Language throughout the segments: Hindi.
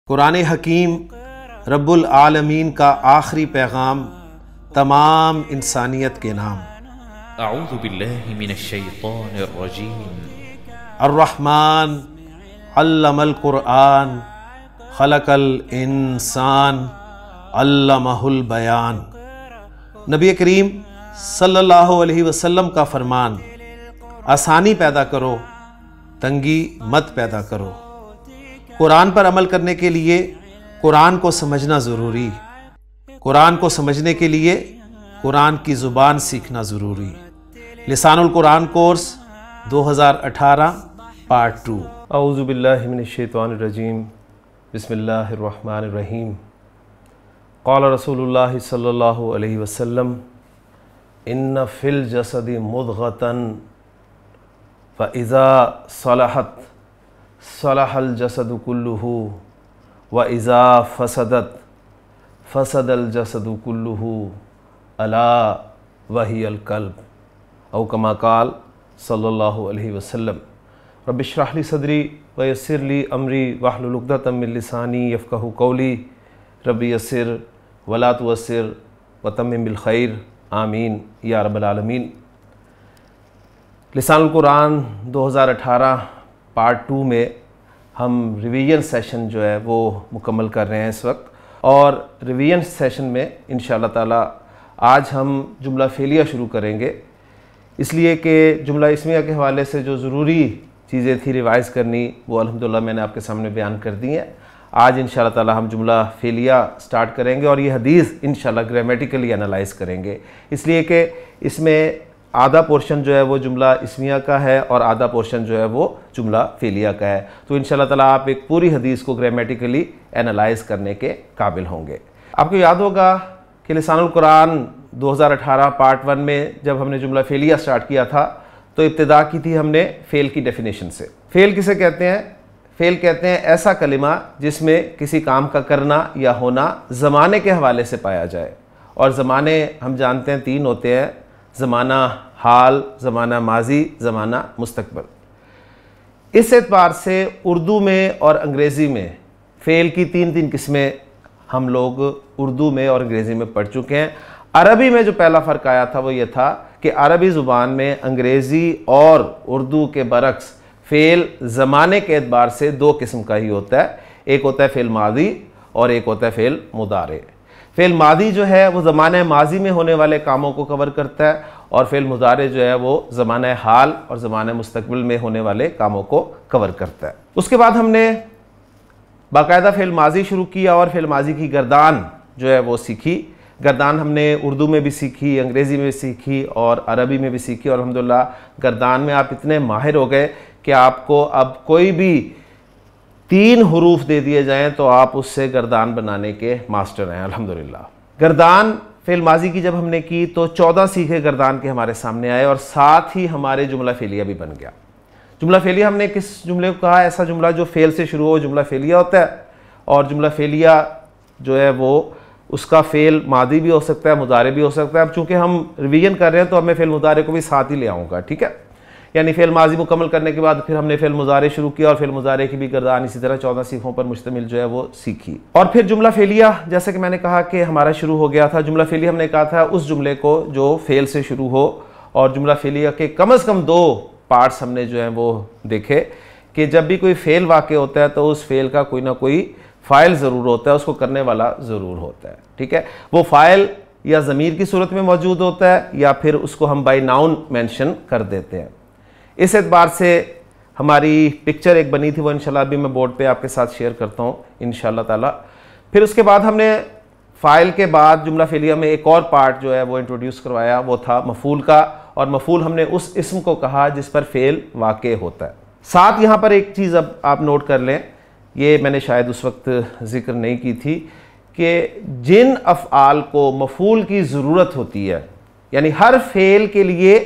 कुरान हकीम रब्बुल आलमीन का आखिरी पैगाम तमाम इंसानियत के नाम। अऊज़ु बिल्लाहि मिनश शैतानिर रजीम। अर्रहमान अल्लमल कुरआन खलकल इंसान अल्लमहुल बयान। नबी करीम सल्लल्लाहु अलैहि वसल्लम का फरमान, आसानी पैदा करो, तंगी मत पैदा करो। कुरान पर अमल करने के लिए कुरान को समझना ज़रूरी, कुरान को समझने के लिए कुरान की ज़ुबान सीखना ज़रूरी। लिसानुल कुरान कोर्स 2018 पार्ट 2। औज़ु बिल्लाहि मिनश शैतानिर रजीम। बिस्मिल्लाहिर रहमानिर रहीम। क़ाल रसूलुल्लाह सल्लल्लाहु अलैहि वसल्लम, इन्न फिल जसदी मुद्ग़तन फ़इज़ा सलहत सलहल जसदु कुल्लुहु व इज़ा फसदत फसदल जसदु कुल्लुहु अला वहियल कल्ब। औ कमा क़ाल सल्लल्लाहु अलैहि वसल्लम। रब्बि इश्रह ली सदरी व यस्सिर ली अमरी वहलुल उक़दतम मिन लिसानी यफ़क़हू क़ौली। रब्बि यस्सिर वला तुअस्सिर व तम्मिम बिल खैर, आमीन या रब्बल आलमीन। लिसानुल कुरान 2018 पार्ट 2 में हम रिवीजन सेशन जो है वो मुकम्मल कर रहे हैं इस वक्त, और रिवीजन सेशन में इंशाअल्लाह ताला आज हम जुमला फ़ेलिया शुरू करेंगे, इसलिए कि जुमला इस्मिया के हवाले से जो ज़रूरी चीज़ें थी रिवाइज़ करनी वो अल्हम्दुलिल्लाह मैंने आपके सामने बयान कर दी हैं। आज इंशाअल्लाह ताला हम जुमला फ़ेलिया स्टार्ट करेंगे और ये हदीस इंशाअल्लाह ग्रामेटिकली एनालाइज़ करेंगे, इसलिए कि इसमें आधा पोर्शन जो है वो जुमला इस्मिया का है और आधा पोर्शन जो है वो जुमला फ़ेलिया का है। तो इंशाअल्लाह ताला आप एक पूरी हदीस को ग्रामेटिकली एनालाइज़ करने के काबिल होंगे। आपको याद होगा कि लिसानुल कुरान 2018 पार्ट 1 में जब हमने जुमला फ़ेलिया स्टार्ट किया था तो इब्तिदा की थी हमने फ़ेल की डेफिनेशन से। फ़ेल किसे कहते हैं? फ़ेल कहते हैं ऐसा कलिमा जिसमें किसी काम का करना या होना ज़माने के हवाले से पाया जाए, और ज़माने हम जानते हैं 3 होते हैं, ज़माना हाल, ज़माना माजी, ज़माना मुस्तक़बिल। इस एतबार से उर्दू में और अंग्रेज़ी में फ़ेल की 3 किस्में हम लोग उर्दू में और अंग्रेज़ी में पढ़ चुके हैं। अरबी में जो पहला फ़र्क आया था वो ये था कि अरबी ज़ुबान में अंग्रेज़ी और उर्दू के बरक्स फ़ेल ज़माने के एतबार से 2 किस्म का ही होता है। एक होता है फ़ेल मादी और एक होता है फ़ेल मुदारे। फ़ेल मादी जो है वो ज़माने माजी में होने वाले कामों को कवर करता है, और फ़ेल मुदारे जो है वो ज़माने हाल और ज़माने मुस्तक़बिल में होने वाले कामों को कवर करता है। उसके बाद हमने बाकायदा फ़ेल माजी शुरू किया और फ़ेल माजी की गर्दान जो है वो सीखी। गर्दान हमने उर्दू में भी सीखी, अंग्रेज़ी में भी सीखी और अरबी में भी सीखी, और अल्हम्दुलिल्लाह गर्दान में आप इतने माहिर हो गए कि आपको अब कोई भी 3 हरूफ दे दिए जाएं तो आप उससे गर्दान बनाने के मास्टर हैं अल्हम्दुलिल्लाह। गर्दान फ़ेल माजी की जब हमने की तो 14 सीखे गर्दान के हमारे सामने आए, और साथ ही हमारे जुमला फ़ेलिया भी बन गया। जुमला फ़ेलिया हमने किस जुमले को कहा? ऐसा जुमला जो फ़ेल से शुरू हो जुमला फ़ेलिया होता है, और जुमला फ़ेलिया जो है वो उसका फ़ेल मादी भी हो सकता है, मुदारे भी हो सकता है। अब चूँकि हम रिवीजन कर रहे हैं तो अब मैं फ़ेल मुदारे को भी साथ ही ले आऊँगा, ठीक है। यानी फ़ेल माजी मुकम्मल करने के बाद फिर हमने फ़ेल मुज़ारे शुरू किया, और फ़ेल मुज़ारे की भी गर्दान इसी तरह 14 सीखों पर मुश्तमिल जो है वो सीखी। और फिर जुमला फ़ेलिया, जैसे कि मैंने कहा कि हमारा शुरू हो गया था। जुमला फ़ेलिया हमने कहा था उस जुमले को जो फ़ेल से शुरू हो, और जुमला फ़ेलिया के कम अज़ कम 2 पार्ट्स हमने जो हैं वो देखे कि जब भी कोई फ़ेल वाक़ होता है तो उस फ़ेल का कोई ना कोई फ़ाइल ज़रूर होता है, उसको करने वाला ज़रूर होता है, ठीक है। वो फ़ाइल या ज़मीर की सूरत में मौजूद होता है या फिर उसको हम बाय नाउन मेंशन कर देते हैं। इस एतबार से हमारी पिक्चर एक बनी थी, वो इंशाल्लाह अभी मैं बोर्ड पे आपके साथ शेयर करता हूँ इंशाल्लाह ताला। फिर उसके बाद हमने फ़ाइल के बाद जुमला फ़ेलिया में एक और पार्ट जो है वो इंट्रोड्यूस करवाया, वो था मफ़ूल का, और मफ़ूल हमने उस इस्म को कहा जिस पर फ़ेल वाक़े होता है। साथ यहाँ पर एक चीज़ अब आप नोट कर लें, ये मैंने शायद उस वक्त ज़िक्र नहीं की थी कि जिन अफ़आल को मफ़ूल की ज़रूरत होती है, यानी हर फ़ेल के लिए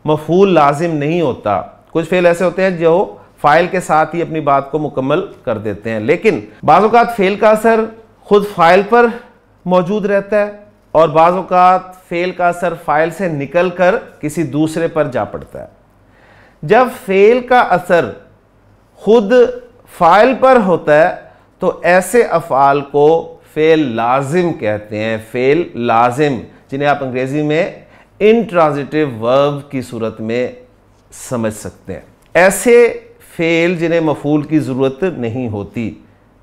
मफ़ूल लाजिम नहीं होता। कुछ फ़ेल ऐसे होते हैं जो फ़ाइल के साथ ही अपनी बात को मुकम्मल कर देते हैं, लेकिन बाज़ औक़ात फ़ेल का असर ख़ुद फ़ाइल पर मौजूद रहता है, और बाज़ औक़ात फ़ेल का असर फ़ाइल से निकल कर किसी दूसरे पर जा पड़ता है। जब फ़ेल का असर ख़ुद फ़ाइल पर होता है तो ऐसे अफ़आल को फ़ेल लाजिम कहते हैं, फ़ेल लाजिम, जिन्हें आप अंग्रेज़ी में इंट्रांजिटिव वर्ब की सूरत में समझ सकते हैं। ऐसे फ़ेल जिन्हें मफ़ूल की ज़रूरत नहीं होती,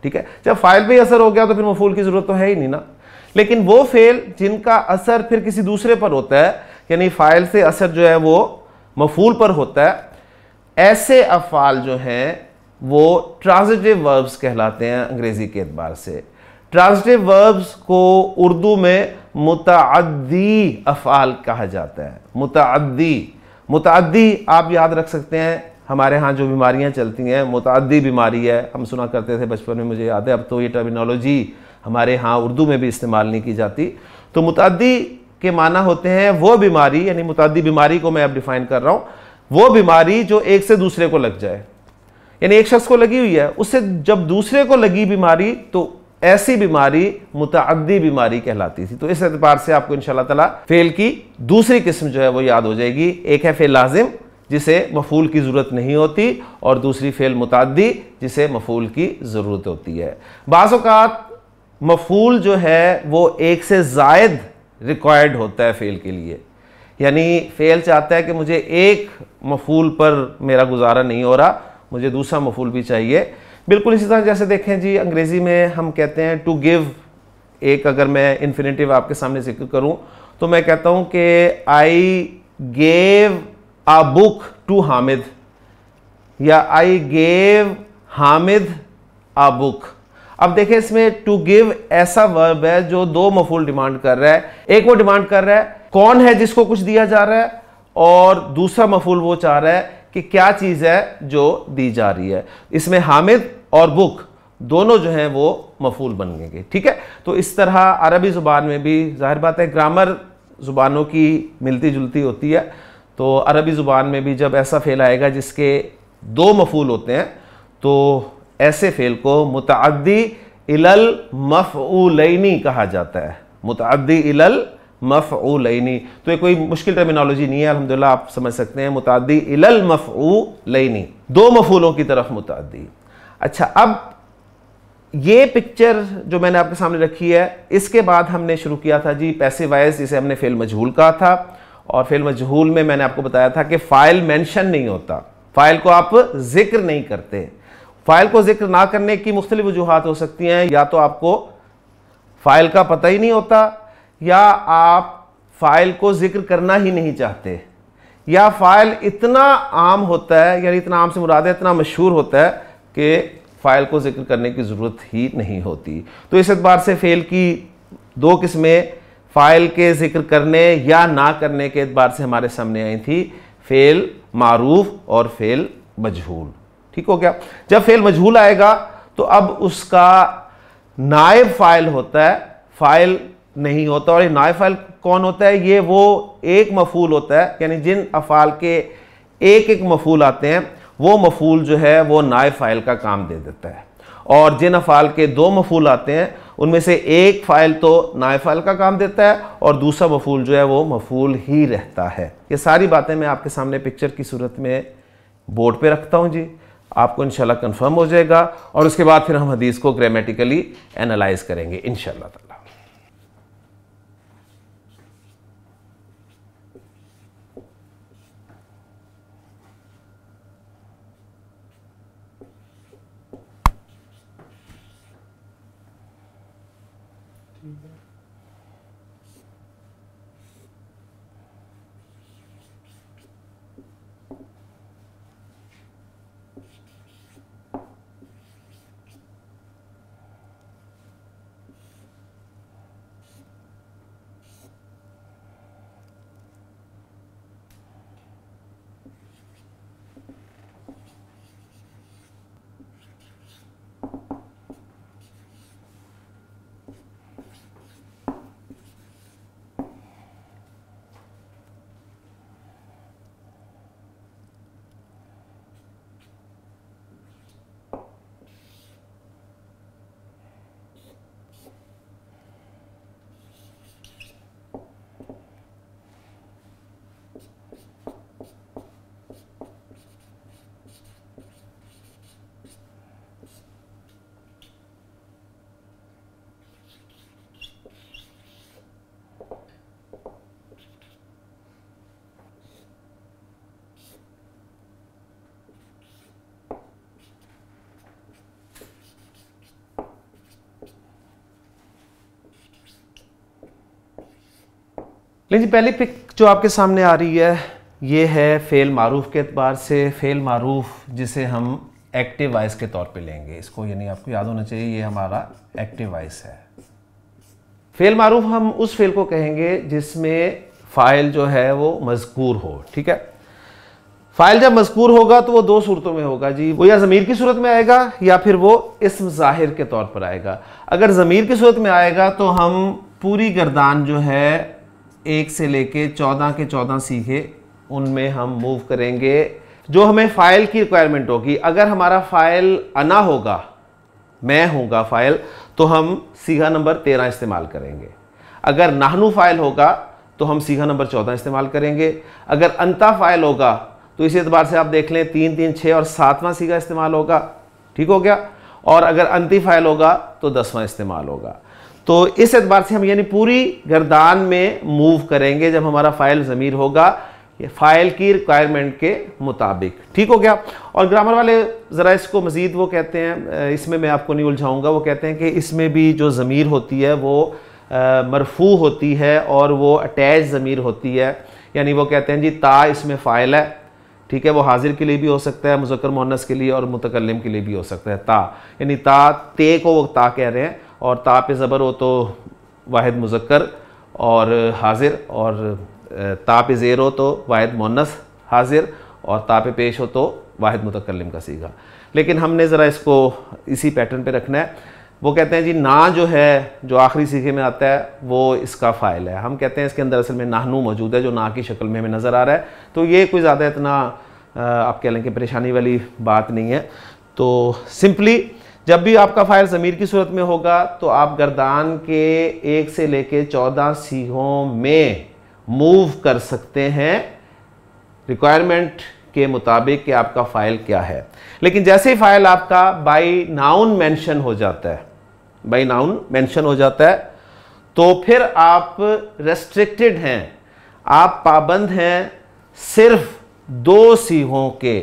ठीक है। जब फ़ाइल पे असर हो गया तो फिर मफ़ूल की ज़रूरत तो है ही नहीं ना। लेकिन वो फ़ेल जिनका असर फिर किसी दूसरे पर होता है, यानी फ़ाइल से असर जो है वो मफ़ूल पर होता है, ऐसे अफ़आल जो हैं वो ट्रांजिटिव वर्ब्स कहलाते हैं अंग्रेज़ी के एतबार से। ट्रांजिटिव वर्ब्स को उर्दू में मुतअद्दी अफ़आल कहा जाता है। मुतअद्दी आप याद रख सकते हैं, हमारे यहाँ जो बीमारियाँ चलती हैं, मुतअद्दी बीमारी है, हम सुना करते थे बचपन में, मुझे याद है। अब तो ये टर्मिनोलॉजी हमारे यहाँ उर्दू में भी इस्तेमाल नहीं की जाती। तो मुतअद्दी के माना होते हैं वो बीमारी, यानी मुतअद्दी बीमारी को मैं अब डिफाइन कर रहा हूँ, वो बीमारी जो एक से दूसरे को लग जाए, यानी एक शख्स को लगी हुई है, उससे जब दूसरे को लगी बीमारी, तो ऐसी बीमारी मुतअद्दी बीमारी कहलाती थी। तो इस एतबार से आपको इंशाअल्लाह ताला फेल की दूसरी किस्म जो है वो याद हो जाएगी। एक है फेल लाजिम, जिसे मफूल की ज़रूरत नहीं होती, और दूसरी फेल मुतअद्दी, जिसे मफूल की ज़रूरत होती है। बाज़ औक़ात मफूल जो है वो एक से ज़ायद रिक्वायर्ड होता है फेल के लिए, यानी फेल चाहता है कि मुझे एक मफूल पर मेरा गुजारा नहीं हो रहा, मुझे दूसरा मफूल भी चाहिए। बिल्कुल इसी तरह जैसे देखें जी, अंग्रेज़ी में हम कहते हैं टू गिव। एक अगर मैं इन्फिनेटिव आपके सामने जिक्र करूं तो मैं कहता हूं कि I gave a book to Hamid, या I gave Hamid a book. अब देखें, इसमें टू गिव ऐसा वर्ब है जो दो मफूल डिमांड कर रहा है। एक वो डिमांड कर रहा है कौन है जिसको कुछ दिया जा रहा है, और दूसरा मफूल वो चाह रहा है कि क्या चीज़ है जो दी जा रही है। इसमें हामिद और बुक दोनों जो हैं वो मफूल बन गए, ठीक है। तो इस तरह अरबी ज़ुबान में भी, जाहिर बात है ग्रामर ज़ुबानों की मिलती जुलती होती है, तो अरबी ज़ुबान में भी जब ऐसा फ़ेल आएगा जिसके दो मफूल होते हैं, तो ऐसे फ़ेल को मुतअद्दी इलल मफ़ऊलैनी कहा जाता है। मुतअद्दी इलल मफ़ऊलैनी, तो ये कोई मुश्किल टर्मिनोलॉजी नहीं है, अल्हम्दुलिल्लाह आप समझ सकते हैं। मुतअद्दी इलल मफ़ऊलैनी, दो मफूलों की तरफ मुतअद्दी। अच्छा, अब ये पिक्चर जो मैंने आपके सामने रखी है, इसके बाद हमने शुरू किया था जी पैसिव वॉइस, जिसे हमने फेल मजहूल कहा था। और फेल मजहूल में मैंने आपको बताया था कि फ़ाइल मेंशन नहीं होता, फ़ाइल को आप जिक्र नहीं करते। फ़ाइल को जिक्र ना करने की मुख्तलिफ वजूहात हो सकती हैं, या तो आपको फ़ाइल का पता ही नहीं होता, या आप फ़ाइल को जिक्र करना ही नहीं चाहते, या फ़ाइल इतना आम होता है, यानी इतना आम से मुराद है इतना मशहूर होता है कि फ़ाइल को जिक्र करने की ज़रूरत ही नहीं होती। तो इस एतबार से फ़ेल की दो किस्में फ़ाइल के ज़िक्र करने या ना करने के एतबार से हमारे सामने आई थी, फ़ेल मारूफ और फ़ेल मजहूल। ठीक हो गया। जब फ़ेल मजहूल आएगा तो अब उसका नायब फ़ाइल होता है, फ़ाइल नहीं होता। और ये नायब फ़ाइल कौन होता है? ये वो एक मफूल होता है, यानी जिन अफ़ाल के एक एक मफूल आते हैं वो मफूल जो है वो नायब फ़ाइल का काम दे देता है। और जिन अफ़ाल के दो मफूल आते हैं उनमें से एक फ़ाइल तो नायब फ़ाइल का काम देता है और दूसरा मफूल जो है वो मफूल ही रहता है। ये सारी बातें मैं आपके सामने पिक्चर की सूरत में बोर्ड पे रखता हूँ जी, आपको इंशाल्लाह कंफर्म हो जाएगा। और उसके बाद फिर हम हदीस को ग्रामेटिकली एनालाइज करेंगे इंशाल्लाह ताला। लेकिन पहली पिक जो आपके सामने आ रही है ये है फ़ेल मारूफ के एतबार से। फ़ेल मारूफ जिसे हम एक्टिव वॉइस के तौर पे लेंगे, इसको यानी आपको याद होना चाहिए ये हमारा एक्टिव वॉइस है। फ़ेल मारूफ हम उस फ़ेल को कहेंगे जिसमें फ़ाइल जो है वो मज़कूर हो। ठीक है, फ़ाइल जब मज़कूर होगा तो वो दो सूरतों में होगा जी, वो या ज़मीर की सूरत में आएगा या फिर वो इस्म ज़ाहिर के तौर पर आएगा। अगर ज़मीर की सूरत में आएगा तो हम पूरी गर्दान जो है 1 से लेके 14 के 14 सीखे उनमें हम मूव करेंगे जो हमें फ़ाइल की रिक्वायरमेंट होगी। अगर हमारा फ़ाइल अना होगा, मैं होगा फ़ाइल, तो हम सीगा नंबर 13 इस्तेमाल करेंगे। अगर नाहनु फ़ाइल होगा तो हम सीगा नंबर 14 इस्तेमाल करेंगे। अगर अंता फ़ाइल होगा तो इस एतबार से आप देख लें 3, 3, 6 और 7वां सीगा इस्तेमाल होगा। ठीक हो गया। और अगर अंती फ़ाइल होगा तो 10वां इस्तेमाल होगा। तो इस एतबार से हम यानी पूरी गर्दान में मूव करेंगे जब हमारा फ़ाइल ज़मीर होगा फ़ाइल की रिक्वायरमेंट के मुताबिक। ठीक हो गया। और ग्रामर वाले ज़रा इसको मज़ीद वो कहते हैं, इसमें मैं आपको नहीं उलझाऊँगा, वो कहते हैं कि इसमें भी जो ज़मीर होती है वो मरफू होती है और वो अटैच ज़मीर होती है। यानी वो कहते हैं जी ता इसमें फ़ाइल है। ठीक है, वो हाजिर के लिए भी हो सकता है, मुज़क्कर मुअन्नस के लिए और मुतकल्लिम के लिए भी हो सकता है। ता यानी ता, ते को वो ता कह रहे हैं, और ता पे ज़बर हो तो वाहिद मुज़क्कर और हाजिर, और ता पे ज़ेर हो तो वाहिद मुअन्नस हाजिर, और ता पे पेश हो तो वाहिद मुतकल्लिम का सीगा। लेकिन हमने ज़रा इसको इसी पैटर्न पे रखना है। वो कहते हैं जी ना जो है जो आखिरी सीखे में आता है वो इसका फ़ाइल है। हम कहते हैं इसके अंदर असल में नाहनु मौजूद है जो ना की शक्ल में हमें नज़र आ रहा है। तो ये कोई ज़्यादा इतना आप कह लें कि परेशानी वाली बात नहीं है। तो सिंपली जब भी आपका फ़ाइल ज़मीर की सूरत में होगा तो आप गर्दान के 1 से लेके 14 सीगों में मूव कर सकते हैं रिक्वायरमेंट के मुताबिक कि आपका फ़ाइल क्या है। लेकिन जैसे ही फ़ाइल आपका बाई नाउन मेंशन हो जाता है, बाई नाउन मेंशन हो जाता है, तो फिर आप रेस्ट्रिक्टेड हैं, आप पाबंद हैं सिर्फ 2 सीगों के।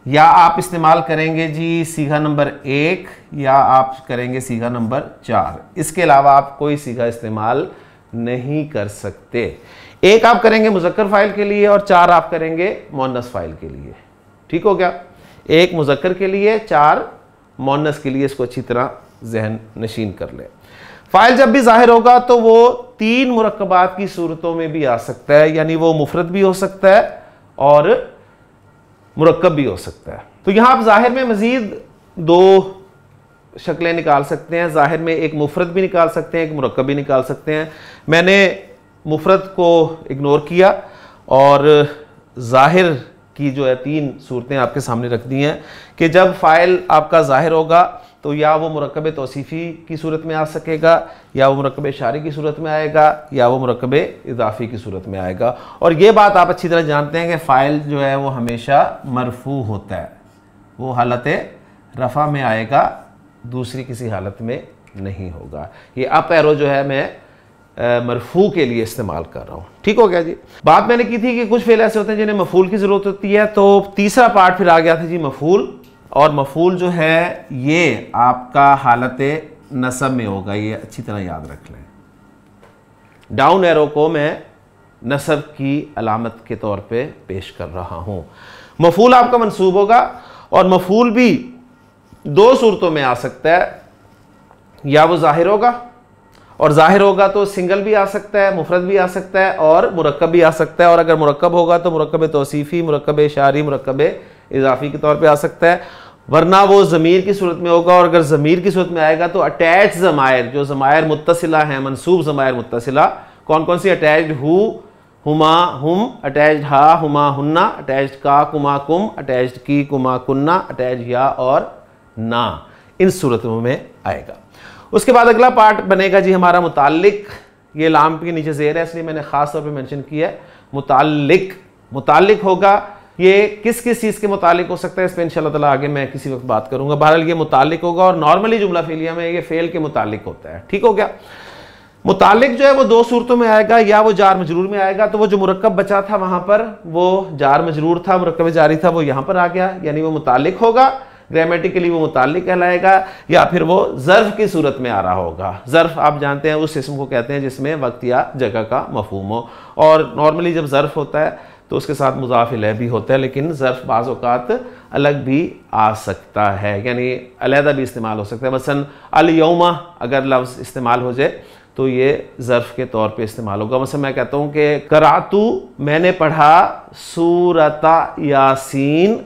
या आप इस्तेमाल करेंगे जी सीगा नंबर 1 या आप करेंगे सीगा नंबर 4। इसके अलावा आप कोई सीगा इस्तेमाल नहीं कर सकते। 1 आप करेंगे मुज़क्कर फ़ाइल के लिए और 4 आप करेंगे मुअन्नस फ़ाइल के लिए। ठीक हो गया। 1 मुज़क्कर के लिए, 4 मुअन्नस के लिए। इसको अच्छी तरह जहन नशीन कर ले। फ़ाइल जब भी ज़ाहिर होगा तो वो 3 मुरक्कबात की सूरतों में भी आ सकता है, यानी वो मुफरद भी हो सकता है और मुरक्कब भी हो सकता है। तो यहाँ आप ज़ाहिर में मज़ीद 2 शक्लें निकाल सकते हैं। ज़ाहिर में एक मुफरद भी निकाल सकते हैं, एक मुरक्कब भी निकाल सकते हैं। मैंने मुफरद को इग्नोर किया और ज़ाहिर की जो है 3 सूरतें आपके सामने रख दी हैं कि जब फ़ाइल आपका ज़ाहिर होगा तो या वो मुरक्कब तौसीफ़ी की सूरत में आ सकेगा, या वो मुरक्कब इशारे की सूरत में आएगा, या वो मुरक्कब इज़ाफ़ी की सूरत में आएगा। और ये बात आप अच्छी तरह जानते हैं कि फ़ाइल जो है वो हमेशा मरफू होता है, वो हालत रफ़ा में आएगा, दूसरी किसी हालत में नहीं होगा। ये अप एरो जो है मैं मरफू के लिए इस्तेमाल कर रहा हूँ। ठीक हो गया जी। बात मैंने की थी कि कुछ फ़ेल ऐसे होते हैं जिन्हें मफ़ूल की ज़रूरत होती है। तो तीसरा पार्ट फिर आ गया था जी मफ़ूल। और मफ़ूल जो है ये आपका हालत नसब में होगा, ये अच्छी तरह याद रख लें। डाउन एरो को मैं नसब की अलामत के तौर पे पेश कर रहा हूँ। मफ़ूल आपका मंसूब होगा और मफ़ूल भी 2 सूरतों में आ सकता है, या वो ज़ाहिर होगा, और ज़ाहिर होगा तो सिंगल भी आ सकता है, मुफरद भी आ सकता है और मुरक्कब भी आ सकता है। और अगर मुरक्कब होगा तो मुरक्कब तौसीफ़ी, मुरक्कब इशारी, मुरक्कब इज़ाफ़ी के तौर पे आ सकता है। वरना वो ज़मीर की सूरत में होगा, और अगर ज़मीर की सूरत में आएगा तो अटैच ज़मायर, जो ज़मायर मुत्तसिला हैं, मनसूब ज़मायर मुत्तसिला, कौन कौन सी? अटैच्ड हु, हुमा हुम, अटैच्ड हा हुमा हुन्ना, अटैच्ड का कुमा कुम, अटैच्ड की कुमा कुन्ना, अटैच्ड या और ना, इन सूरतों में आएगा। उसके बाद अगला पार्ट बनेगा जी हमारा मुताल्लिक। ये लाम के नीचे ज़ेर है इसलिए मैंने ख़ास तौर पे मेंशन किया है। मुताल्लिक, मुताल्लिक होगा, ये किस किस चीज़ के मुतालिक हो सकता है इस पर इंशाअल्लाह ताला आगे मैं किसी वक्त बात करूंगा। बहरहाल ये मुतालिक होगा, और नॉर्मली जुमला फ़ेलिया में ये फ़ेल के मुतालिक होता है। ठीक हो गया। मुतालिक जो है वो 2 सूरतों में आएगा, या वो जार मजरूर में आएगा। तो वो जो मुरक्कब बचा था वहाँ पर वो जार मजरूर था, मुरक्कब जारी था, वो यहाँ पर आ गया, यानी वो मुतालिक होगा। ग्रामेटिकली वो मुताल्लिक कहलाएगा, या फिर वो ज़र्फ़ की सूरत में आ रहा होगा। ज़र्फ़ आप जानते हैं उस इसम को कहते हैं जिसमें वक्त या जगह का मफ़हूम हो, और नॉर्मली जब ज़र्फ़ होता है तो उसके साथ मुज़ाफ़ इलैह भी होता है, लेकिन ज़र्फ़ बाज़ औक़ात अलग भी आ सकता है, यानी अलहदा भी इस्तेमाल हो सकता है। मसलन अल यौमा अगर लफ्ज़ इस्तेमाल हो जाए तो ये ज़र्फ़ के तौर पे इस्तेमाल होगा। मसलन मैं कहता हूँ कि करातू मैंने पढ़ा सूरता यासीन,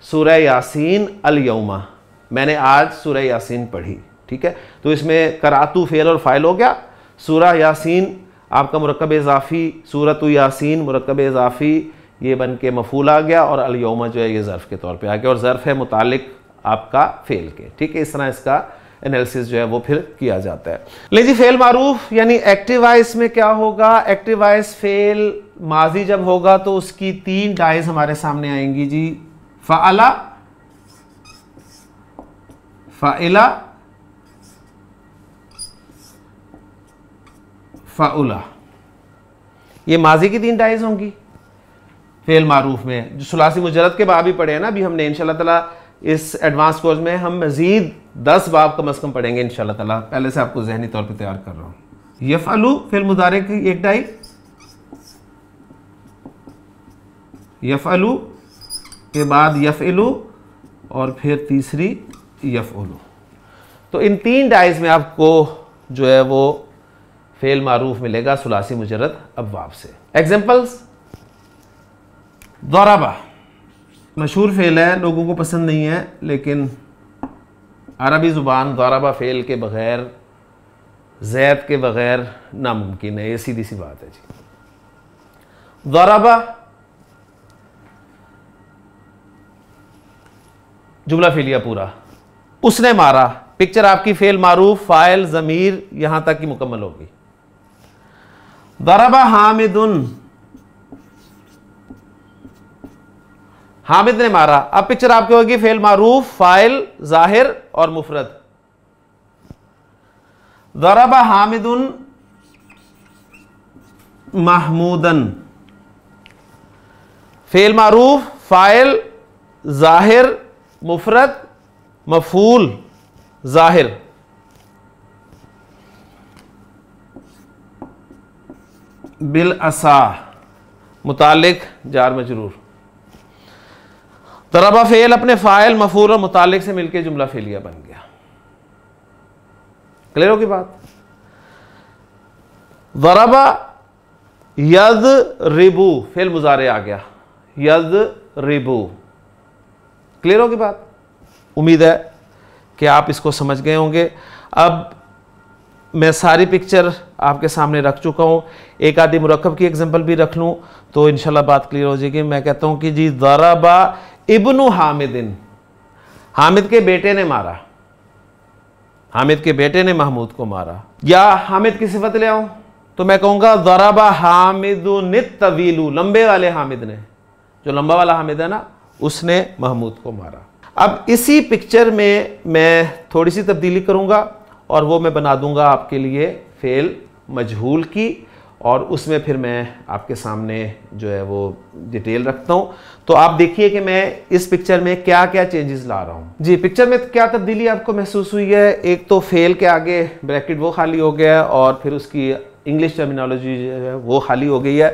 सूरह यासीन अल यौमा, मैंने आज सूरह यासीन पढ़ी। ठीक है, तो इसमें करातू फ़ेल और फ़ाइल हो गया, सूरह यासीन आपका मुरक्कब इज़ाफ़ी, सूरतु यासीन मुरक्कब इज़ाफ़ी ये बन के मफ़ूल आ गया, और अल यौमा जो है ये ज़र्फ़ के तौर पे आ गया, और ज़र्फ़ है मुतालिक आपका फ़ेल के। ठीक है, इस तरह इसका एनालिसिस जो है वो फिर किया जाता है। लेकिन जी फ़ेल मारूफ यानी एक्टिव वॉइस में क्या होगा, एक्टिव वॉइस फ़ेल माजी जब होगा तो उसकी 3 डाइज हमारे सामने आएंगी जी, फ़अला, फ़ाइला, फ़ाउला, ये माजी की 3 डाइज होंगी फ़ेल मारूफ में, जो सुलासी मुजरद के बाब भी पढ़े हैं ना अभी हमने। इंशाल्लाह ताला इस एडवांस कोर्स में हम मज़ीद 10 बाब कम अज़ कम पढ़ेंगे इंशाल्लाह ताला, पहले से आपको ज़हनी तौर पे तैयार कर रहा हूँ। यफ़अलु फ़िल मुदारे की 1 डाई, यफ़अलु के बाद यफ़इलु और फिर तीसरी यफ़उलु। तो इन 3 डाइज में आपको जो है वो फ़ेल मारूफ मिलेगा सुलासी मुजरद अब्वाब से। एग्जाम्पल्स, दौराबा मशहूर फ़ेल है, लोगों को पसंद नहीं है, लेकिन अरबी ज़ुबान दौराबा फ़ेल के बग़ैर, ज़ैद के बग़ैर नामुमकिन है, ये सीधी सी बात है जी। दौराबा जुमला फ़ेलिया पूरा, उसने मारा, पिक्चर आपकी फ़ेल मारूफ फ़ाइल ज़मीर यहां तक की मुकम्मल होगी। दरबा हामिदुन, हामिद ने मारा, अब पिक्चर आपकी होगी फ़ेल मारूफ फ़ाइल ज़ाहिर और मुफरद। दरबा हामिदुन महमूदन, फ़ेल मारूफ फ़ाइल ज़ाहिर मुफरद मफ़ूल ज़ाहिर। बिल असा मुतालिक जार मजरूर। दरबा फ़ेल अपने फ़ाइल मफ़ूल और मुतालिक से मिलकर जुमला फ़ेलिया बन गया। क्लियर होगी बात। दरबा यद रिबू फ़ेल मुज़ारे आ गया, यद रिबू। क्लियर होगी बात। उम्मीद है कि आप इसको समझ गए होंगे। अब मैं सारी पिक्चर आपके सामने रख चुका हूँ, एक आधी मुरक्कब की एग्जांपल भी रख लूँ तो इंशाल्लाह बात क्लियर हो जाएगी। मैं कहता हूँ कि जी दरबा इब्नु हामिदिन, हामिद के बेटे ने मारा, हामिद के बेटे ने महमूद को मारा। या हामिद की सिफत ले आऊँ तो मैं कहूँगा दरबा हामिदुन तवीलू, लंबे वाले हामिद ने, जो लंबा वाला हामिद है ना, उसने महमूद को मारा। अब इसी पिक्चर में मैं थोड़ी सी तब्दीली करूँगा और वो मैं बना दूंगा आपके लिए फ़ेल मजहूल की, और उसमें फिर मैं आपके सामने जो है वो डिटेल रखता हूँ। तो आप देखिए कि मैं इस पिक्चर में क्या क्या चेंजेस ला रहा हूँ। जी, पिक्चर में क्या तब्दीली आपको महसूस हुई है। एक तो फ़ेल के आगे ब्रैकेट वो खाली हो गया है और फिर उसकी इंग्लिश टर्मिनोलॉजी जो है वो खाली हो गई है।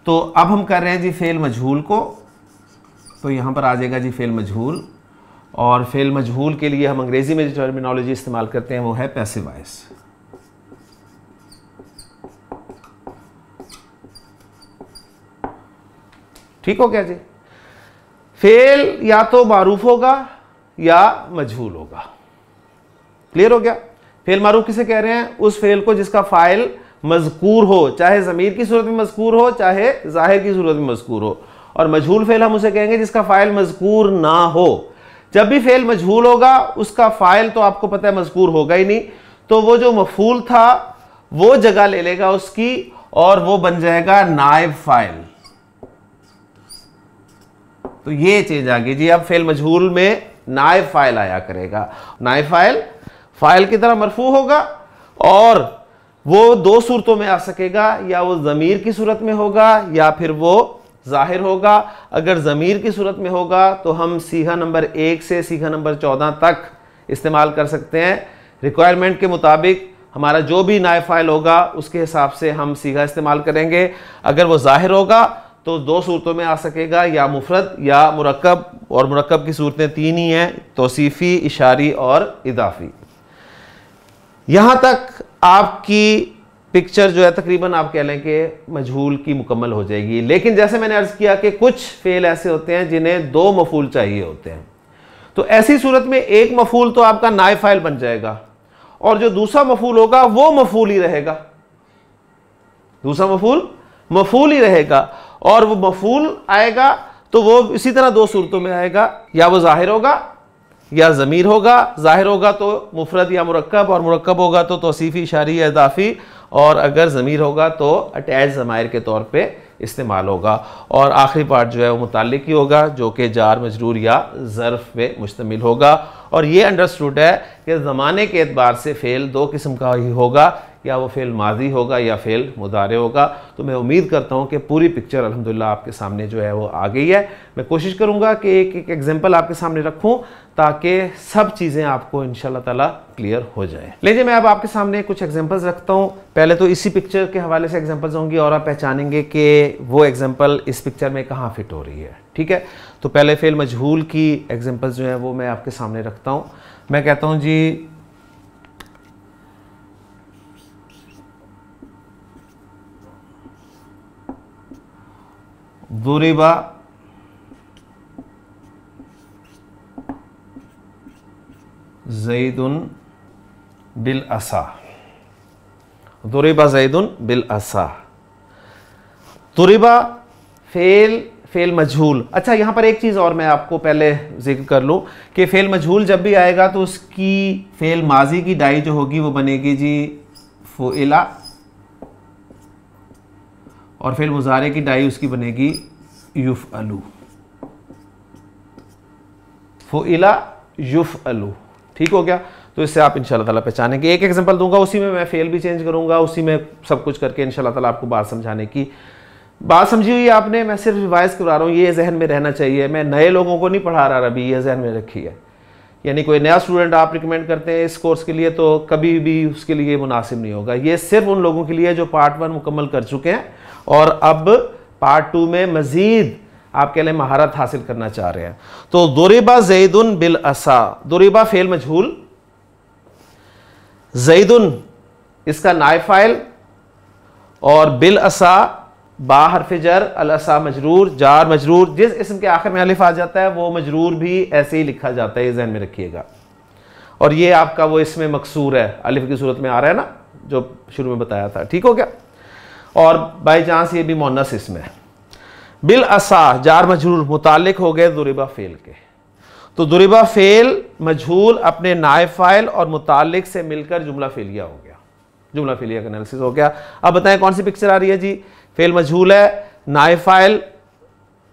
तो अब हम कर रहे हैं जी फ़ेल मजहूल को, तो यहाँ पर आ जाएगा जी फ़ेल मजहूल, और फ़ेल मजहूल के लिए हम अंग्रेज़ी में जो टर्मिनोलॉजी इस्तेमाल करते हैं वो है पैसिव वॉइस। ठीक हो गया जी। फ़ेल या तो मारूफ होगा या मजहूल होगा। क्लियर हो गया। फ़ेल मारूफ किसे कह रहे हैं, उस फ़ेल को जिसका फ़ाइल मज़कूर हो, चाहे ज़मीर की सूरत में मज़कूर हो चाहे ज़ाहिर की सूरत में मज़कूर हो। और मजहूल फ़ेल हम उसे कहेंगे जिसका फ़ाइल मज़कूर ना हो। जब भी फ़ेल मजहूल होगा उसका फ़ाइल तो आपको पता है मज़कूर होगा ही नहीं, तो वो जो मफ़ूल था वो जगह ले लेगा उसकी और वो बन जाएगा नायब फ़ाइल। तो ये चीज़ आ गई जी। अब फ़ेल मजहूल में नायब फ़ाइल आया करेगा। नायब फ़ाइल फ़ाइल की तरह मरफू होगा और वो 2 सूरतों में आ सकेगा, या वो ज़मीर की सूरत में होगा या फिर वो ज़ाहिर होगा। अगर ज़मीर की सूरत में होगा तो हम सीगा नंबर 1 से सीगा नंबर 14 तक इस्तेमाल कर सकते हैं। रिक्वायरमेंट के मुताबिक हमारा जो भी नायब फ़ाइल होगा उसके हिसाब से हम सीगा इस्तेमाल करेंगे। अगर वो ज़ाहिर होगा तो दो सूरतों में आ सकेगा, या मुफरद या मुरक्कब, और मुरक्कब की सूरतें 3 ही हैं, तौसीफ़ी, इशारी और इदाफ़ी। यहाँ तक आपकी पिक्चर जो है तकरीबन आप कह लें कि मजहूल की मुकम्मल हो जाएगी। लेकिन जैसे मैंने अर्ज़ किया कि कुछ फ़ेल ऐसे होते हैं जिन्हें 2 मफूल चाहिए होते हैं, तो ऐसी सूरत में एक मफूल तो आपका नायब फ़ाइल बन जाएगा और जो दूसरा मफूल होगा वो मफूल ही रहेगा, दूसरा मफूल ही रहेगा। और वो मफूल आएगा तो वो इसी तरह 2 सूरतों में आएगा, या वो ज़ाहिर होगा या ज़मीर होगा। ज़ाहिर होगा तो मुफरद या मुरक्कब, और मुरक्कब होगा तो तौसीफ़ी, इशारी या इदाफ़ी, और अगर ज़मीर होगा तो अटैच ज़मायर के तौर पे इस्तेमाल होगा। और आखिरी पार्ट जो है वो मुताल्लिक ही होगा, जो कि जार, मजरूर या ज़र्फ़ पे मुश्तमिल होगा। और ये अंडरस्टूड है कि ज़माने के एतबार से फ़ेल 2 किस्म का ही होगा, या वो फ़ेल माजी होगा या फ़ेल मुदारे होगा। तो मैं उम्मीद करता हूँ कि पूरी पिक्चर अल्हम्दुलिल्लाह आपके सामने जो है वो आ गई है। मैं कोशिश करूँगा कि एक एग्जाम्पल आपके सामने रखूँ ताकि सब चीज़ें आपको इंशाल्लाह ताला क्लियर हो जाए। लीजिए मैं अब आपके सामने कुछ एग्जाम्पल्स रखता हूँ। पहले तो इसी पिक्चर के हवाले से एग्जाम्पल्स होंगी और आप पहचानेंगे कि वो एग्जाम्पल इस पिक्चर में कहाँ फिट हो रही है। ठीक है, तो पहले फ़ेल मजहूल की एग्जाम्पल्स जो है वो मैं आपके सामने रखता हूँ। मैं कहता हूँ जी दुरिबा ज़ैदुन बिल असा, दुरिबा ज़ैदुन बिल असा। दुरिबा फ़ेल मजहूल। अच्छा, यहाँ पर एक चीज़ और मैं आपको पहले जिक्र कर लूँ कि फ़ेल मजहूल जब भी आएगा तो उसकी फ़ेल माजी की डाई जो होगी वो बनेगी जी फ़ुइला, और फ़ेल मुज़ारे की डाई उसकी बनेगी युफ़अलु, फ़ुइला युफ़अलु। ठीक हो गया, तो इससे आप इंशाल्लाह ताला पहचानेंगे। एक एग्जांपल दूंगा, उसी में मैं फ़ेल भी चेंज करूंगा, उसी में सब कुछ करके इंशाल्लाह ताला आपको बात समझाने की। बात समझी हुई आपने, मैं सिर्फ रिवाइज करवा रहा हूँ, ये जहन में रहना चाहिए। मैं नए लोगों को नहीं पढ़ा रहा अभी, ये जहन में रखी है। यानी कोई नया स्टूडेंट आप रिकमेंड करते हैं इस कोर्स के लिए तो कभी भी उसके लिए मुनासिब नहीं होगा। ये सिर्फ उन लोगों के लिए जो पार्ट 1 मुकम्मल कर चुके हैं और अब पार्ट 2 में मजीद आपके लिए महारत हासिल करना चाह रहे हैं। तो दुरिबा ज़ैदुन बिल असा, दुरिबा फ़ेल मजहूल, ज़ैदुन इसका नायब फ़ाइल, और बिल असा बा हर्फ जर, अल असा मजरूर, जार मजरूर। जिस इसम के आखिर में अलिफ आ जाता है वो मजरूर भी ऐसे ही लिखा जाता है, ये ज़हन में रखिएगा। और ये आपका वो इसमें मकसूर है, अलिफ की सूरत में आ रहा है ना, जो शुरू में बताया था। ठीक हो गया, और बाई चांस ये भी मोनस इसमें है। बिल असा जार मजरूर मुतालिक हो गए दुरिबा फ़ेल के। तो दुरिबा फ़ेल मजहूल अपने नायब फ़ाइल और मुतालिक से मिलकर जुमला फ़ेलिया हो गया, जुमला फ़ेलिया का एनालिसिस हो गया। अब बताएं कौन सी पिक्चर आ रही है जी। फ़ेल मजहूल है, नायब फ़ाइल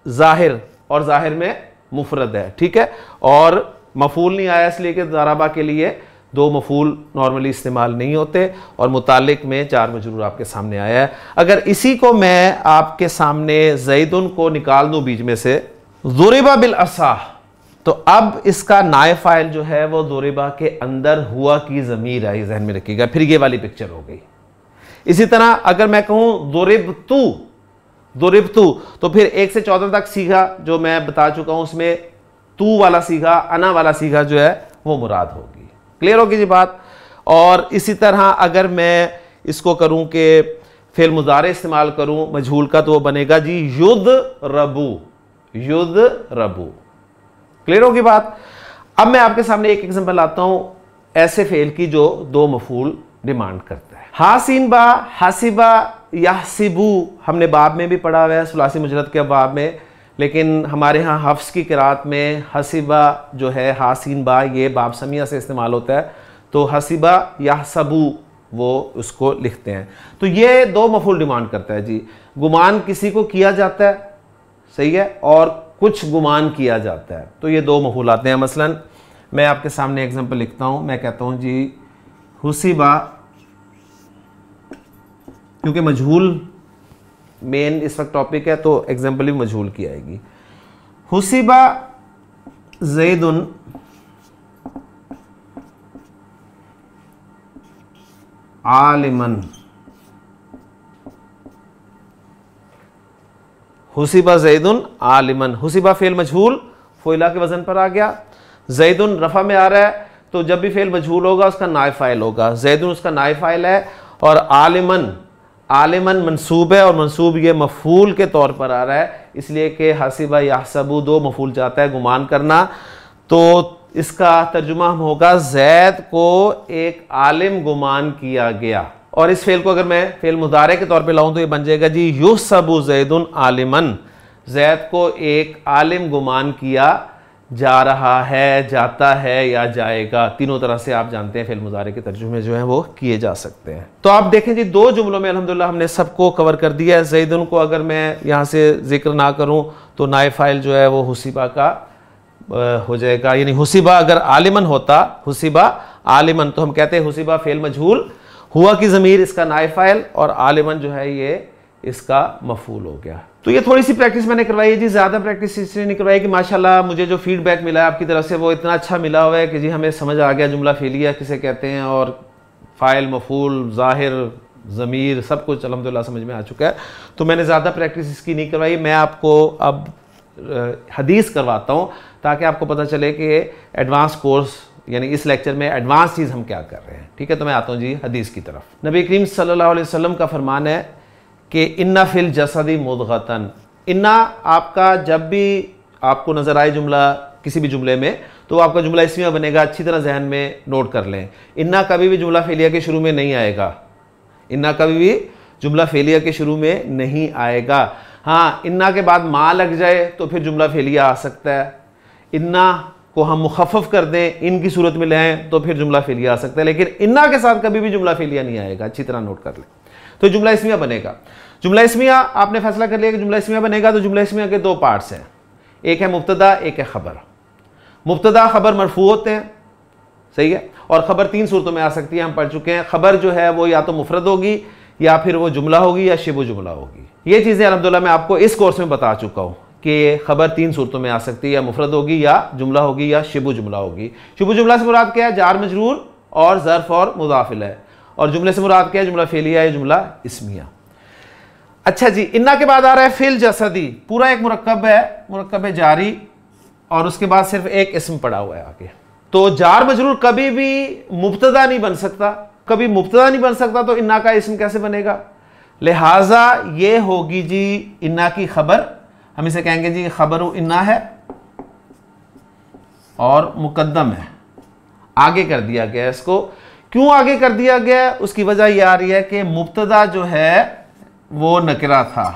ज़ाहिर, और ज़ाहिर में मुफरद है। ठीक है, और मफूल नहीं आया इसलिए कि ज़राबा के लिए 2 मफूल नॉर्मली इस्तेमाल नहीं होते, और मुतालिक में 4 मजरूर आपके सामने आया है। अगर इसी को मैं आपके सामने ज़ैदुन को निकाल दूं बीच में से, दुरिबा बिल असा, तो अब इसका नायब फ़ाइल जो है वो दुरिबा के अंदर हुआ की ज़मीर आई, ज़हन में रखिएगा। फिर ये वाली पिक्चर हो गई। इसी तरह अगर मैं कहूँ दुरिबतु, तो फिर 1 से 14 तक सीगा जो मैं बता चुका हूँ, उसमें तू वाला सीगा, अना वाला सीगा जो है वो मुराद होगी। क्लियर होगी जी बात। और इसी तरह अगर मैं इसको करूं कि फ़ेल मुज़ारे इस्तेमाल करूं मजहूल का, तो वो बनेगा जी युद रबू। क्लियर होगी बात। अब मैं आपके सामने एक एग्जांपल लाता हूं ऐसे फ़ेल की जो 2 मफूल डिमांड करता है। हासिन बा, हासिबा, याहसिबू हमने बाब में भी पढ़ा हुआ है, सुलासी मुजरद के बाब में, लेकिन हमारे यहाँ हफ्स की किरात में हसीबा जो है, हासिन बा, ये बाब समिया से इस्तेमाल होता है, तो हसीबा याहसबू वो उसको लिखते हैं। तो ये 2 मफूल डिमांड करता है जी। गुमान किसी को किया जाता है, सही है, और कुछ गुमान किया जाता है, तो ये 2 मफूल आते हैं। मसलन मैं आपके सामने एग्जांपल लिखता हूँ, मैं कहता हूँ जी हुसीबा, क्योंकि मजहूल मेन इस वक्त टॉपिक है, तो एग्जाम्पल भी मजहूल की आएगी। हुसिबा ज़ैदुन आलिमन, हुसिबा ज़ैदुन आलिमन, हुसिबा फेल मजहूल फ़ोइला के वजन पर आ गया। ज़ैदुन रफ़ा में आ रहा है, तो जब भी फेल मजहूल होगा उसका नायब फ़ाइल होगा। ज़ैदुन उसका नायब फ़ाइल है, और आलिमन, आलिमन मंसूब है, और मंसूब ये मफ़ूल के तौर पर आ रहा है, इसलिए कि हसीबा यहसबू दो मफ़ूल जाता है गुमान करना। तो इसका तर्जुमा हम होगा ज़ैद को एक आलिम गुमान किया गया। और इस फेल को अगर मैं फेल मुदारे के तौर पे लाऊं तो ये बन जाएगा जी युहसबु ज़ैदुन आलिमन, ज़ैद को एक आलिम गुमान किया जा रहा है, जाता है या जाएगा। तीनों तरह से आप जानते हैं फेल मुजारे के तर्जुमे जो हैं वो किए जा सकते हैं। तो आप देखें जी, दो जुमलों में अल्हम्दुलिल्लाह हमने सबको कवर कर दिया है। ज़ैदुन को अगर मैं यहाँ से जिक्र ना करूँ तो नायब फ़ाइल जो है वो हुसिबा का हो जाएगा, यानी हुसिबा अगर आलिमन होता, हुसिबा आलिमन, तो हम कहते हैं हुसिबा फेल मजहूल, हुआ की ज़मीर इसका नायब फ़ाइल, और आलिमन जो है ये इसका मफूल हो गया। तो ये थोड़ी सी प्रैक्टिस मैंने करवाई है जी, ज़्यादा प्रैक्टिस इसलिए नहीं करवाई कि माशाल्लाह मुझे जो फीडबैक मिला है आपकी तरफ से वो इतना अच्छा मिला हुआ है कि जी हमें समझ आ गया जुमला फेलिया किसे कहते हैं, और फ़ाइल, मफूल, ज़ाहिर, ज़मीर सब कुछ अल्हम्दुलिल्लाह समझ में आ चुका है। तो मैंने ज़्यादा प्रैक्टिस इसकी नहीं करवाई, मैं आपको अब हदीस करवाता हूँ ताकि आपको पता चले कि एडवांस कोर्स यानी इस लेक्चर में एडवांस चीज़ हम क्या कर रहे हैं। ठीक है, तो मैं आता हूँ जी हदीस की तरफ। नबी करीम सल्लल्लाहु अलैहि वसल्लम का फरमान है कि इन्ना फिल जसदी मुदगतन, इन्ना आपका जब भी आपको नज़र आए जुमला किसी भी जुमले में तो आपका जुमला इसमें बनेगा, अच्छी तरह जहन में नोट कर लें। इन्ना कभी भी जुमला फेलिया के शुरू में नहीं आएगा, इन्ना कभी भी जुमला फेलिया के शुरू में नहीं आएगा। हाँ, इन्ना के बाद माँ लग जाए तो फिर जुमला फेलिया आ सकता है। इन्ना को हम मुखफ़फ़ कर दें, इनकी सूरत में लें तो फिर जुमला फेलिया आ सकता है, लेकिन इन्ना के साथ कभी भी जुमला फेलिया नहीं आएगा, अच्छी तरह नोट कर लें। तो जुमला इस्मिया बनेगा। जुमला इस्मिया आपने फैसला कर लिया कि जुमला इस्मिया बनेगा, तो जुमला इस्मिया के दो पार्ट्स हैं, एक है मुब्तदा, एक है खबर। मुब्तदा खबर मरफू होते हैं, सही है, और खबर तीन सूरतों में आ सकती है, हम पढ़ चुके हैं। खबर जो है वो या तो मुफरद होगी, या फिर वो जुमला होगी, या शिबु जुमला होगी। ये चीज़ें अल्हम्दुलिल्लाह मैं आपको इस कोर्स में बता चुका हूँ कि खबर तीन सूरतों में आ सकती है, या मुफरद होगी, या जुमला होगी, या शिबु जुमला होगी। शिबु जुमला से मुराद क्या है? जार मजरूर और ज़र्फ और मुदाफिल है। और जुमले से मुराद क्या है? जुमला फेलिया है, जुमला इस्मिया। अच्छा जी, इन्ना के बाद आ रहा है फिल जसदी, पूरा एक मुरक्कब है, मुरक्कब जारी, और उसके बाद सिर्फ एक इस्म पड़ा हुआ है आगे। तो जार मजरूर कभी भी मुब्तदा नहीं बन सकता, कभी मुब्तदा नहीं बन सकता, तो इन्ना का इस्म कैसे बनेगा? लिहाजा ये होगी जी इन्ना की खबर, हम इसे कहेंगे जी खबर इन्ना है और मुकद्दम है, आगे कर दिया गया। इसको क्यों आगे कर दिया गया? उसकी वजह यह आ रही है कि मुब्तदा जो है वो नकरा था,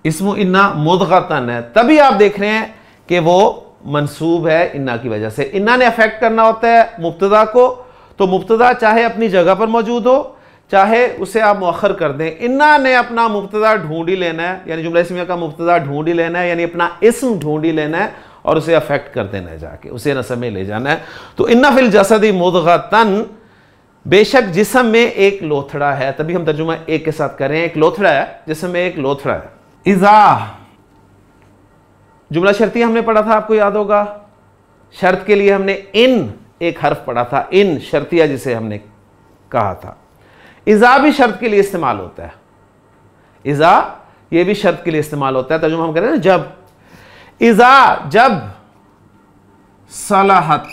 इस्मु इन्ना मुदगतन है, तभी आप देख रहे हैं कि वो मंसूब है इन्ना की वजह से। इन्ना ने अफेक्ट करना होता है मुब्तदा को, तो मुब्तदा चाहे अपनी जगह पर मौजूद हो, चाहे उसे आप मुअख्खर कर दें, इन्ना ने अपना मुब्तदा ढूंढ ही लेना है, यानी जुमला इस्मिया का मुब्तदा ढूंढ ही लेना है, यानी अपना इस्म ढूंढ ही लेना है और उसे अफेक्ट कर देना है, जाके उसे नसब में ले जाना है। तो इन्ना फिल जसदी मुदगतन, बेशक जिस्म में एक लोथड़ा है, तभी हम तर्जुमा एक के साथ करें, एक लोथड़ा है, जिस्म में एक लोथड़ा है। इज़ा जुमला शर्तिया हमने पढ़ा था, आपको याद होगा, शर्त के लिए हमने इन एक हर्फ पढ़ा था, इन शर्तिया जिसे हमने कहा था। इज़ा भी शर्त के लिए इस्तेमाल होता है, इज़ा ये भी शर्त के लिए इस्तेमाल होता है। तर्जुमा हम करें ना जब, इज़ा जब सलाहत,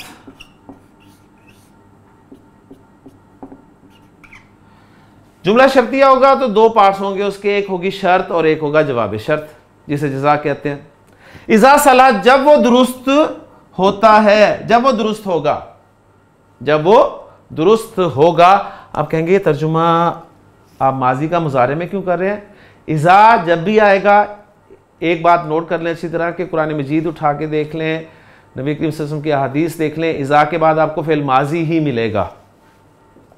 जुमला शर्तिया होगा तो दो पार्ट्स होंगे उसके, एक होगी शर्त और एक होगा जवाब शर्त, जिसे जज़ा कहते हैं। इज़ा सलाह जब वो दुरुस्त होता है, जब वो दुरुस्त होगा, जब वो दुरुस्त होगा। आप कहेंगे तर्जुमा आप माजी का मुजारे में क्यों कर रहे हैं? इज़ा जब भी आएगा, एक बात नोट कर लें अच्छी तरह कि कुरान मजीद उठा के देख लें, नबी करीम सल्लल्लाहु अलैहि वसल्लम की अहादीस देख लें, इज़ा के बाद आपको फ़िल माजी ही मिलेगा।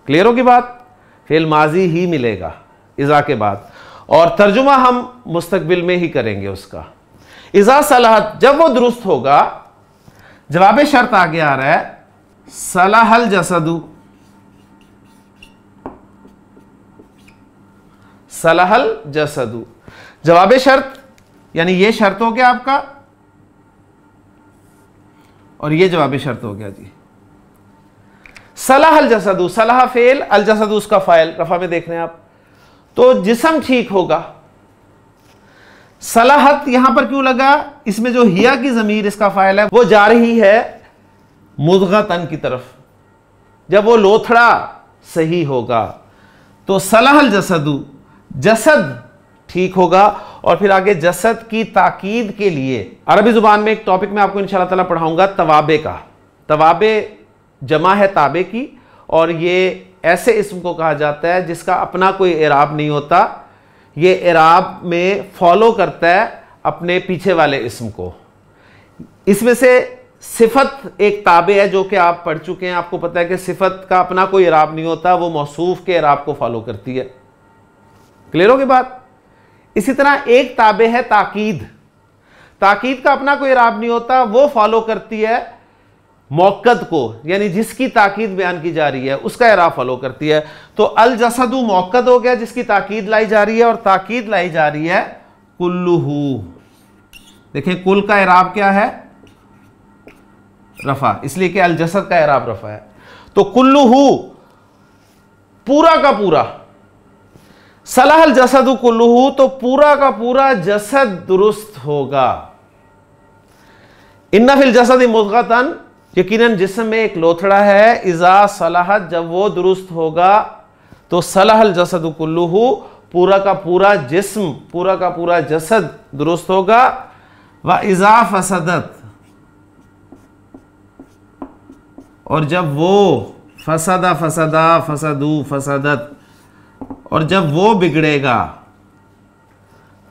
क्लियर होगी बात? फ़िल माजी ही मिलेगा इज़ा के बाद, और तर्जुमा हम मुस्तकबिल में ही करेंगे उसका। इज़ा सलाहत जब वो दुरुस्त होगा, जवाब शर्त आगे आ रहा है, सलाहल जसदु, सलहल जसदु। जवाब शर्त यानी ये शर्त हो गया आपका और ये जवाब शर्त हो गया जी। सलहल जसदु, सलह फेल, अल जसदु उसका फाइल, रफा में देख रहे हैं आप। तो जिस्म ठीक होगा। सलाहत यहां पर क्यों लगा? इसमें जो हिया की जमीर इसका फाइल है वो जा रही है मुदगतन की तरफ। जब वो लोथड़ा सही होगा तो सलहल जसदु, जसद ठीक होगा। और फिर आगे जसद की ताकीद के लिए अरबी जुबान में एक टॉपिक में आपको इंशाअल्लाह ताला पढ़ाऊंगा तवाबे का। तवाबे जमा है ताबे की, और ये ऐसे इस्म को कहा जाता है जिसका अपना कोई इराब नहीं होता, ये इराब में फॉलो करता है अपने पीछे वाले इस्म को। इसमें से सिफत एक ताबे है जो कि आप पढ़ चुके हैं, आपको पता है कि सिफत का अपना कोई इराब नहीं होता, वो मौसूफ के इराब को फॉलो करती है। क्लियर होगी बात? इसी तरह एक ताबे है ताकीद। ताकीद का अपना कोई इराब नहीं होता, वो फॉलो करती है मौक़द को, यानी जिसकी ताकीद बयान की जा रही है उसका इराब फॉलो करती है। तो अल जसदु मौक़द हो गया जिसकी ताकीद लाई जा रही है, और ताकीद लाई जा रही है कुल्लुहु। देखें कुल का इराब क्या है? रफा, इसलिए कि अल जसद का इराब रफा है। तो कुल्लुहु पूरा का पूरा, सलहल जसदु कुल्लुहु तो पूरा का पूरा जसद दुरुस्त होगा। इन्ना फिल जसद मुदगतन, यकीनन जिस्म में एक लोथड़ा है। इज़ा सलहत, जब वो दुरुस्त होगा तो सलहल जसदु कुल्लुहु पूरा का पूरा जिस्म, पूरा का पूरा जसद दुरुस्त होगा। व इज़ा फसदत, और जब वो फसदा फसदा फसदू फसदत, और जब वो बिगड़ेगा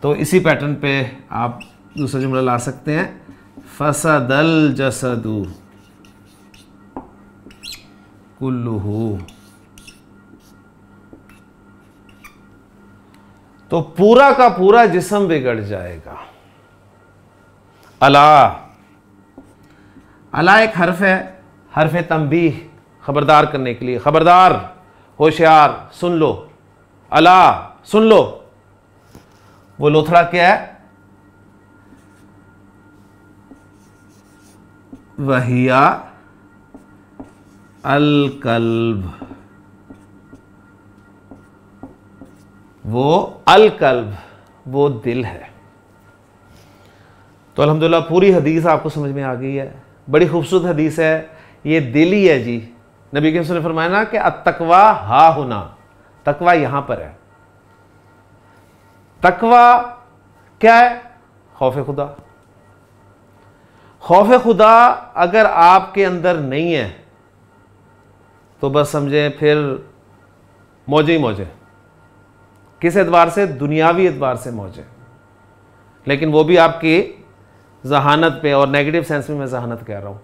तो इसी पैटर्न पे आप दूसरा जुमला ला सकते हैं, फसदल जसदु कुल्लुहु। तो पूरा का पूरा जिस्म बिगड़ जाएगा। अला, अला एक हर्फ है, हर्फ तंबीह, खबरदार करने के लिए। खबरदार, होशियार, सुन लो। अला, सुन लो। वो लोथड़ा क्या है? वहिया अल कल्ब, वो अल कल्ब, वो दिल है। तो अल्हम्दुलिल्लाह पूरी हदीस आपको समझ में आ गई है। बड़ी खूबसूरत हदीस है, ये दिल ही है जी। नबी के ने फरमाया ना कि अत्तकवा हा होना, तकवा यहां पर है। तकवा क्या है? खौफ खुदा। खौफ खुदा अगर आपके अंदर नहीं है तो बस समझें फिर मौजे ही मौजे। किस एतबार से? दुनियावी एतबार से मौजे, लेकिन वो भी आपकी जहानत पे, और नेगेटिव सेंस में मैं जहानत कह रहा हूँ।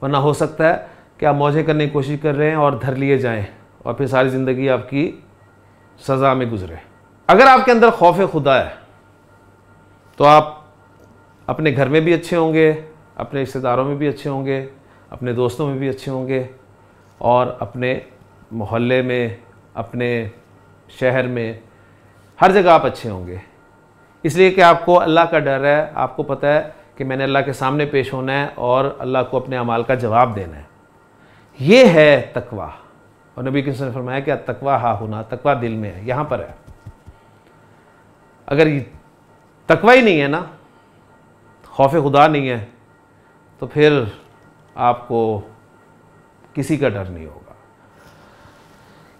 वरना हो सकता है कि आप मौजे करने की कोशिश कर रहे हैं और धर लिए जाएं और फिर सारी ज़िंदगी आपकी सज़ा में गुजरे। अगर आपके अंदर खौफ खुदा है तो आप अपने घर में भी अच्छे होंगे, अपने रिश्तेदारों में भी अच्छे होंगे, अपने दोस्तों में भी अच्छे होंगे, और अपने मोहल्ले में, अपने शहर में, हर जगह आप अच्छे होंगे। इसलिए कि आपको अल्लाह का डर है, आपको पता है कि मैंने अल्लाह के सामने पेश होना है और अल्लाह को अपने अमाल का जवाब देना है। ये है तकवा। और नबी ने फरमाया कि तकवा हा होना, तकवा दिल में है, यहाँ पर है। अगर तकवा ही नहीं है ना, खौफ खुदा नहीं है, तो फिर आपको किसी का डर नहीं होगा।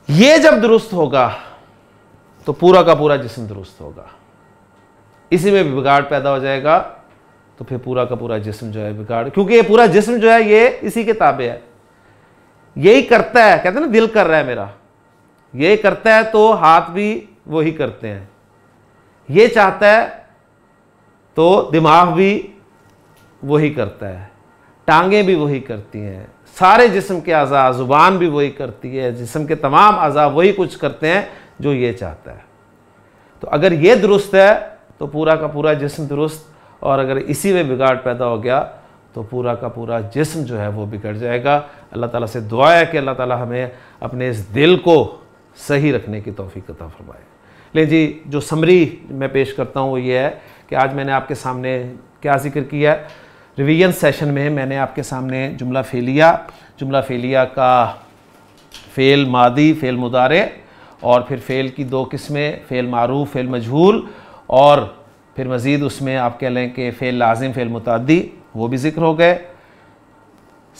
ये जब दुरुस्त होगा तो पूरा का पूरा जिस्म दुरुस्त होगा। इसी में भी बिगाड़ पैदा हो जाएगा तो फिर पूरा का पूरा जिस्म जो है बिगाड़, क्योंकि ये पूरा जिस्म जो है ये इसी के ताबे है। यही करता है, कहते हैं ना दिल कर रहा है मेरा, ये करता है तो हाथ भी वही करते हैं। ये चाहता है तो दिमाग भी वही करता है, टांगें भी वही करती हैं, सारे जिस्म के अज़ा, ज़ुबान भी वही करती है, जिस्म के तमाम अज़ा वही कुछ करते हैं जो ये चाहता है। तो अगर ये दुरुस्त है तो पूरा का पूरा जिस्म दुरुस्त, और अगर इसी में बिगाड़ पैदा हो गया तो पूरा का पूरा जिस्म जो है वो बिगड़ जाएगा। अल्लाह ताला से दुआ है कि अल्लाह ताला हमें अपने इस दिल को सही रखने की तौफीक अता फरमाए। ले जी, जो समरी मैं पेश करता हूँ वो ये है कि आज मैंने आपके सामने क्या जिक्र किया है। रिवीजन सेशन में मैंने आपके सामने जुमला फ़ेलिया का फ़ेल मादी, फ़ेल मुदारे और फिर फ़ेल की दो किस्में, फ़ेल मारूफ, फ़ेल मजहूल, और फिर मज़ीद उसमें आप कह लें कि फ़ेल लाजिम, फ़ेल मुतअद्दी, वो भी ज़िक्र हो गए।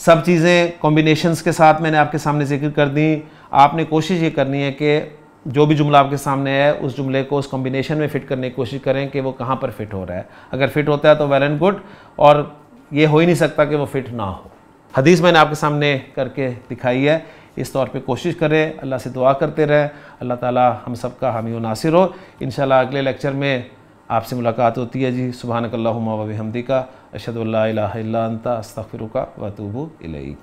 सब चीज़ें कॉम्बिनेशंस के साथ मैंने आपके सामने ज़िक्र कर दी। आपने कोशिश ये करनी है कि जो भी जुमला आपके सामने है उस जुमले को उस कॉम्बिनेशन में फ़िट करने की कोशिश करें कि वो कहाँ पर फ़िट हो रहा है। अगर फ़िट होता है तो वेल एंड गुड, और ये हो ही नहीं सकता कि वो फ़िट ना हो। हदीस मैंने आपके सामने करके दिखाई है, इस तौर पे कोशिश करें, अल्लाह से दुआ करते रहें, अल्लाह ताला हम सब का हामी व नासिर हो। इंशाल्लाह अगले लेक्चर में आपसे मुलाकात होती है जी। सुब्हानकल्लाहुम्मा व बिहम्दिका, अशहदु अल्ला इलाहा इल्ला अंता, अस्तगफिरुका व अतूबु इलैक।